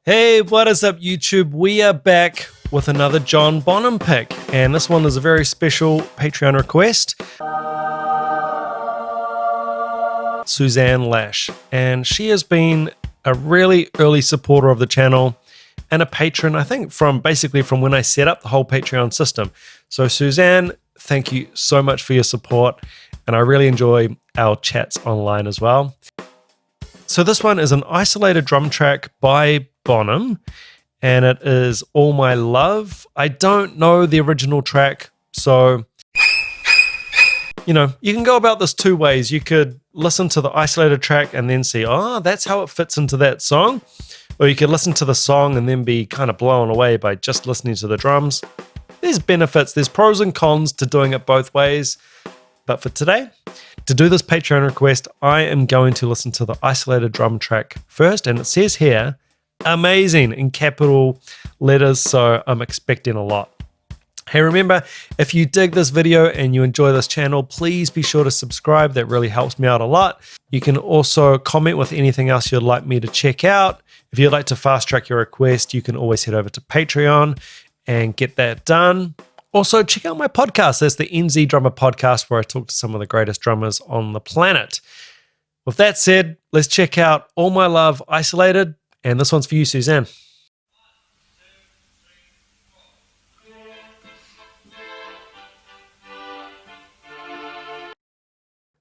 Hey, what is up YouTube? We are back with another John Bonham pick, and this one is a very special Patreon request. Suzanne Lash, and she has been a really early supporter of the channel and a patron, I think, from when I set up the whole Patreon system. So Suzanne, thank you so much for your support, and I really enjoy our chats online as well. So this one is an isolated drum track by Bonham, and it is All My Love. I don't know the original track, so you know, you can go about this two ways. You could listen to the isolated track and then see, oh, that's how it fits into that song. Or you could listen to the song and then be kind of blown away by just listening to the drums. There's benefits, there's pros and cons to doing it both ways. But for today, to do this Patreon request, I am going to listen to the isolated drum track first. And it says here, amazing, in capital letters, so I'm expecting a lot. Hey, remember, if you dig this video and you enjoy this channel, please be sure to subscribe. That really helps me out a lot. You can also comment with anything else you'd like me to check out. If you'd like to fast track your request, you can always head over to Patreon and get that done. Also, check out my podcast. That's the NZ Drummer Podcast, where I talk to some of the greatest drummers on the planet. With that said, let's check out All My Love Isolated, and this one's for you, Suzanne.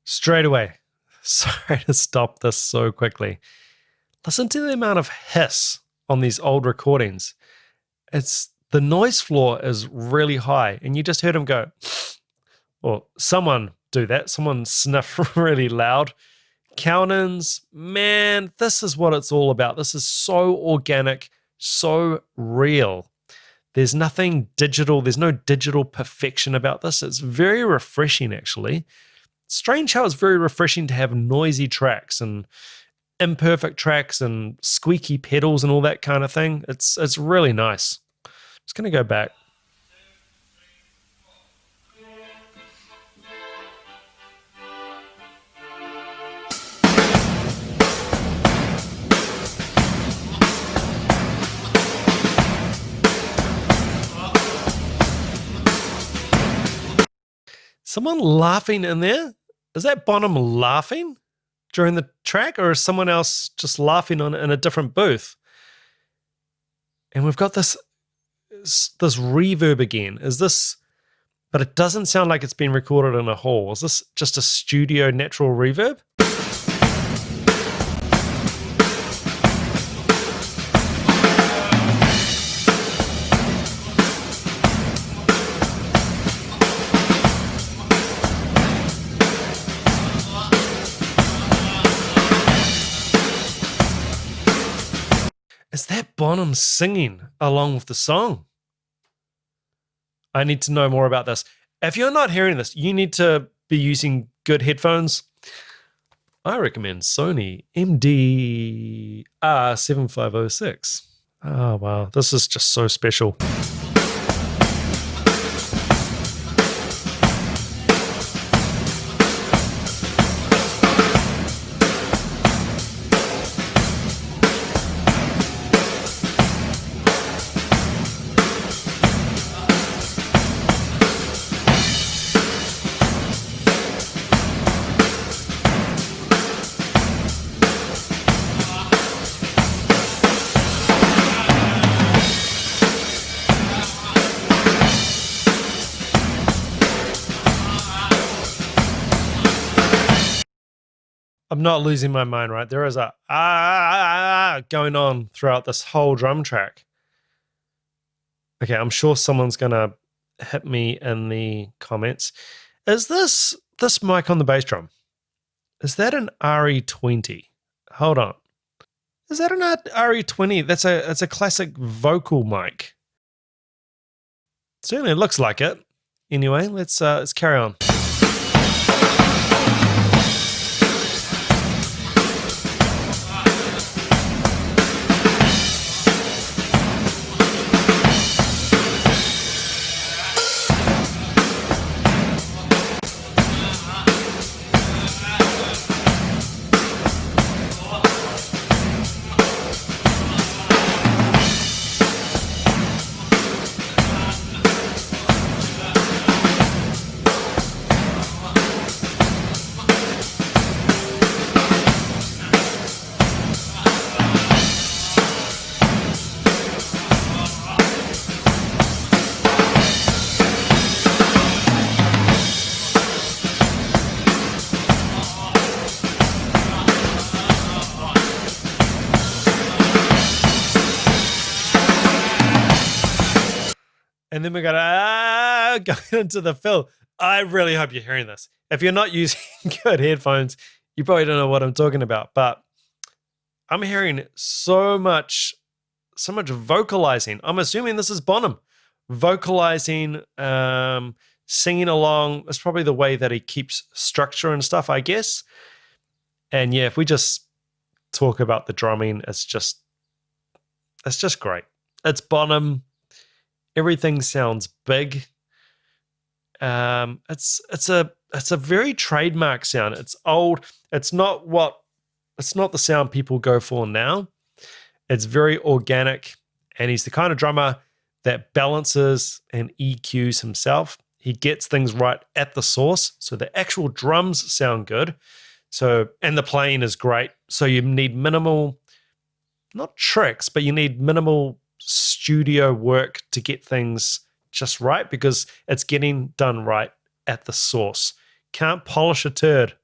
Straight away, sorry to stop this so quickly. Listen to the amount of hiss on these old recordings. The noise floor is really high, and you just heard him go, or someone do that, someone sniff really loud. Count-ins, man, this is what it's all about. This is so organic, so real. There's nothing digital, there's no digital perfection about this. It's very refreshing, actually. Strange how it's very refreshing to have noisy tracks and imperfect tracks and squeaky pedals and all that kind of thing. It's really nice. Just going to go back. Someone laughing in there? Is that Bonham laughing during the track, or is someone else just laughing in a different booth? And we've got this reverb again. But it doesn't sound like it's been recorded in a hall. Is this just a studio natural reverb? Is that Bonham singing along with the song? I need to know more about this. If you're not hearing this, you need to be using good headphones. I recommend Sony MDR7506. Oh, wow. This is just so special. I'm not losing my mind, right? There is a going on throughout this whole drum track. Okay, I'm sure someone's gonna hit me in the comments. Is this mic on the bass drum? Is that an RE20? Hold on. Is that an RE20? It's a classic vocal mic. Certainly it looks like it. Anyway, let's carry on. then we got going into the fill. I really hope you're hearing this. If you're not using good headphones, you probably don't know what I'm talking about, but I'm hearing so much vocalizing. I'm assuming this is Bonham vocalizing, singing along. That's probably the way that he keeps structure and stuff, I guess. And yeah, if we just talk about the drumming, it's just great. It's Bonham. Everything sounds big. It's a very trademark sound. It's old. It's not the sound people go for now. It's very organic, and he's the kind of drummer that balances and EQs himself. He gets things right at the source, so the actual drums sound good. And the playing is great. So you need minimal, not tricks, but you need minimal studio work to get things just right, because it's getting done right at the source. Can't polish a turd.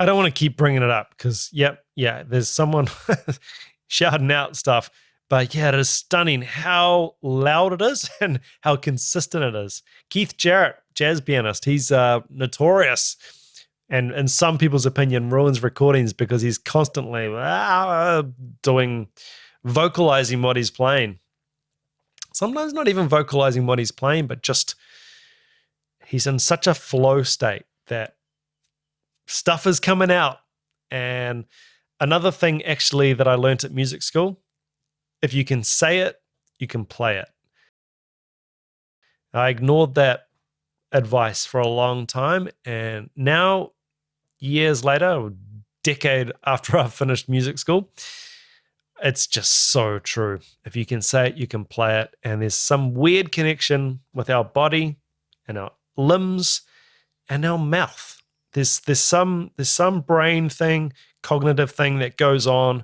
I don't want to keep bringing it up because, there's someone shouting out stuff. But yeah, it is stunning how loud it is and how consistent it is. Keith Jarrett, jazz pianist, he's notorious, and in some people's opinion, ruins recordings because he's constantly vocalizing what he's playing. Sometimes not even vocalizing what he's playing, but just he's in such a flow state that stuff is coming out. And another thing actually that I learned at music school, if you can say it, you can play it. I ignored that advice for a long time, and now, years later, a decade after I've finished music school, it's just so true. If you can say it, you can play it. And there's some weird connection with our body and our limbs and our mouth. There's some brain thing, cognitive thing that goes on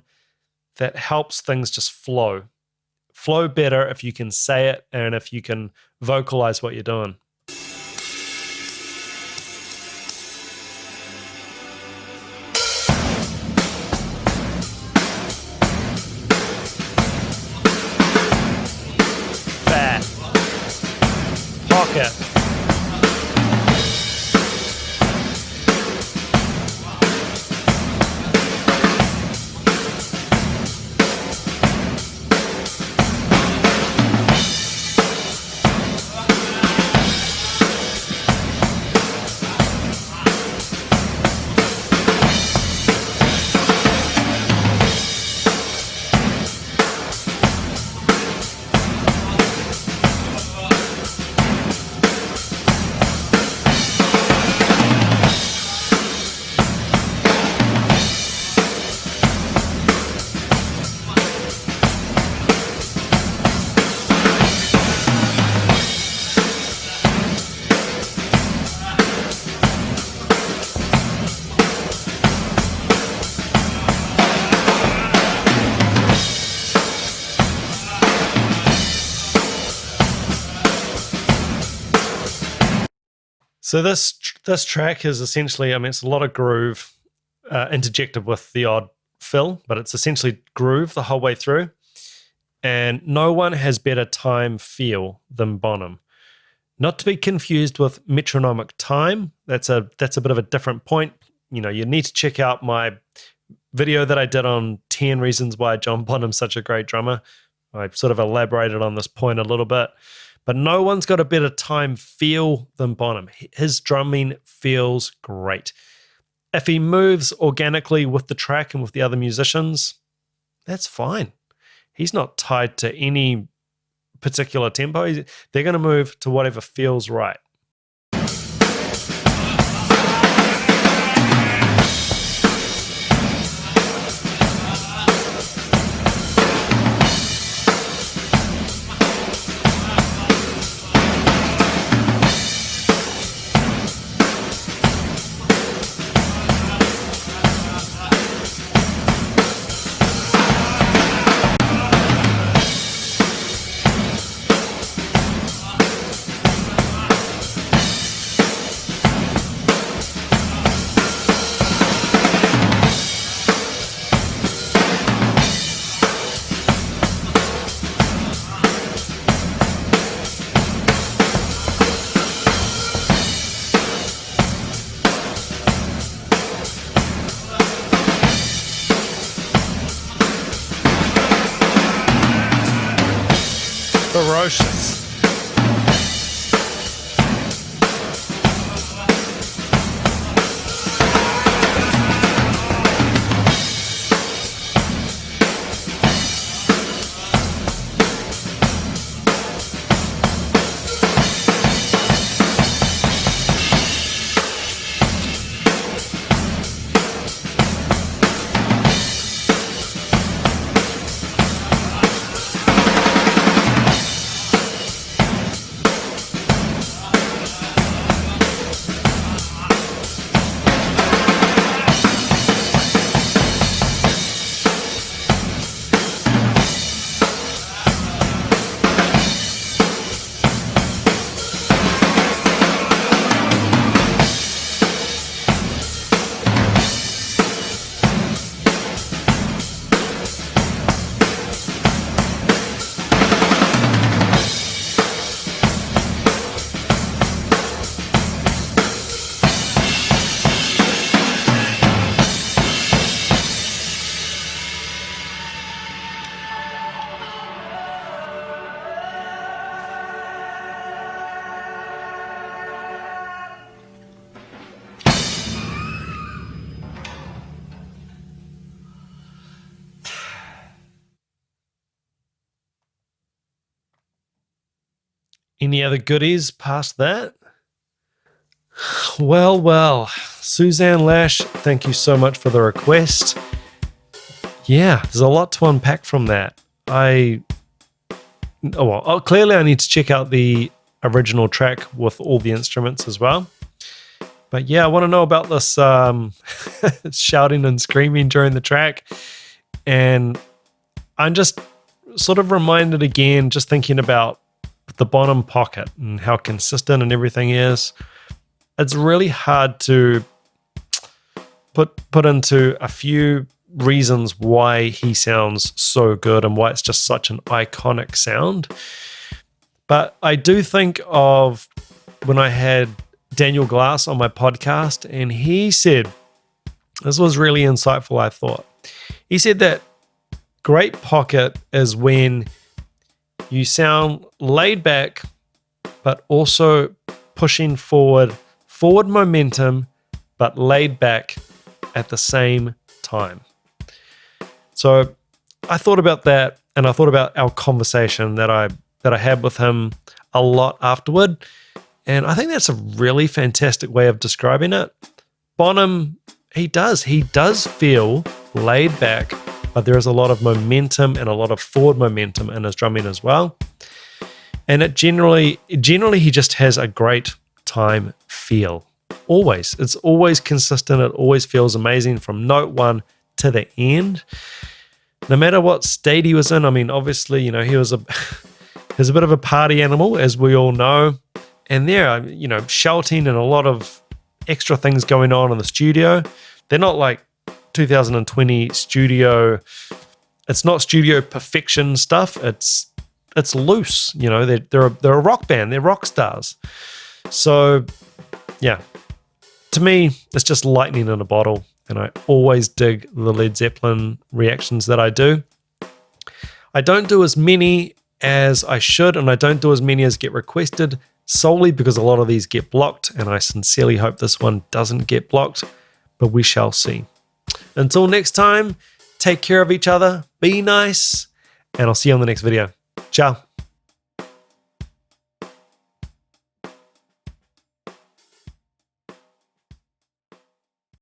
that helps things just flow better if you can say it and if you can vocalize what you're doing. Fat. Pocket. So this track is essentially, I mean, it's a lot of groove interjected with the odd fill, but it's essentially groove the whole way through. And no one has better time feel than Bonham. Not to be confused with metronomic time. That's a bit of a different point. You know, you need to check out my video that I did on 10 reasons why John Bonham's such a great drummer. I sort of elaborated on this point a little bit. But no one's got a better time feel than Bonham. His drumming feels great. If he moves organically with the track and with the other musicians, that's fine. He's not tied to any particular tempo. They're going to move to whatever feels right. Ferocious. Any other goodies past that? Well, Suzanne Lash, thank you so much for the request. Yeah, there's a lot to unpack from that. Clearly I need to check out the original track with all the instruments as well. But yeah, I want to know about this shouting and screaming during the track. And I'm just sort of reminded again, just thinking about the Bonham pocket and how consistent and everything is. It's really hard to put into a few reasons why he sounds so good and why it's just such an iconic sound. But I do think of when I had Daniel Glass on my podcast, and he said, this was really insightful, I thought. He said that great pocket is when you sound laid back, but also pushing forward momentum, but laid back at the same time. So I thought about that, and I thought about our conversation that I had with him a lot afterward, and I think that's a really fantastic way of describing it. Bonham, he does feel laid back, but there is a lot of momentum and a lot of forward momentum in his drumming as well. And it generally he just has a great time feel. Always. It's always consistent. It always feels amazing from note one to the end. No matter what state he was in, I mean, obviously, he was a bit of a party animal, as we all know. and they're, you know, shouting and a lot of extra things going on in the studio. They're not like 2020 studio. It's not studio perfection stuff. It's loose. You know, they're a rock band. They're rock stars. So yeah, to me, it's just lightning in a bottle. And I always dig the Led Zeppelin reactions that I do. I don't do as many as I should, and I don't do as many as get requested, solely because a lot of these get blocked, and I sincerely hope this one doesn't get blocked, but we shall see. Until next time, take care of each other, be nice, and I'll see you on the next video. Ciao.